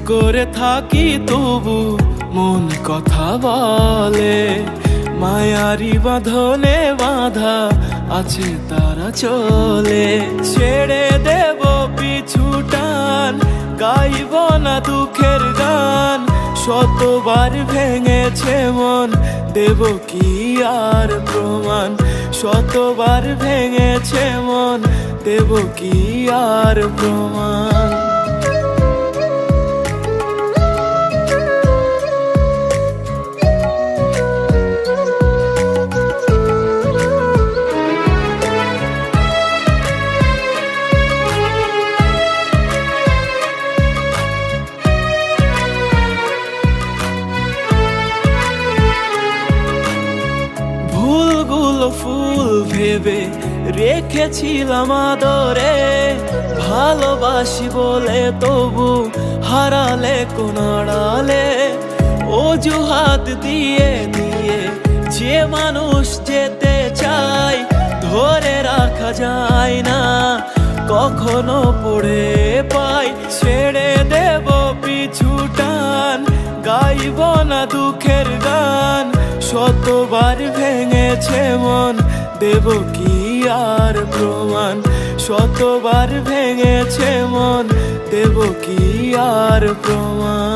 করে থাকি তবু মন কথা বলে, মায়ারি বাঁধনে বাঁধা আছে তারা চলে। ছেড়ে দেব পিছু টান, গাইব না দুঃখের গান, শতবার ভেঙেছে মন, দেব কি আর প্রমাণ। শতবার ভেঙেছে মন, দেব কি আর প্রমাণ। ভুলগুলো ফুল ভেবে রেখেছিলাম আদরে, ভালোবাসি বলে তবু হারালে কোন আড়ালে। অজুহাত দিয়ে দিয়ে যে মানুষ যেতে চায়, ধরে রাখা যায় না, কখনো পড়ে পাই। ছেড়ে দেব পিছু টান, গাইব না দুঃখের গান, শতবার ভেঙেছে মন, দেব কি আর প্রমাণ। শতবার ভেঙেছে মন, দেব কি আর প্রমাণ।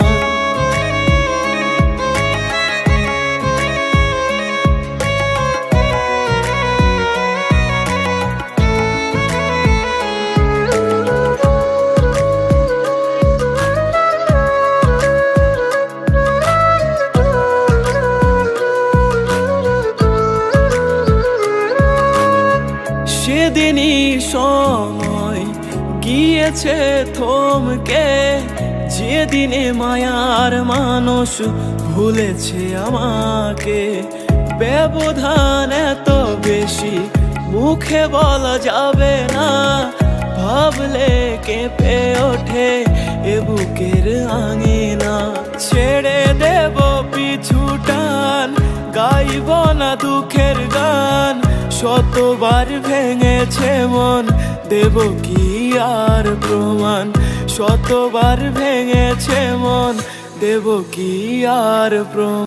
সেদিনই সময় গিয়েছে থমকে, যেদিনে মায়ার মানুষ ভুলেছে আমাকে। ব্যবধান এত বেশি মুখে বলা যাবে না, ভাবলে কেঁপে ওঠে এ বুকের আঙিনা। ছেড়ে দেব পিছু টান, গাইব না দুঃখের গান, শতবার ভেঙেছে মন, দেব কি আর প্রমাণ। শতবার ভেঙেছে মন, দেব কি আর প্রমাণ।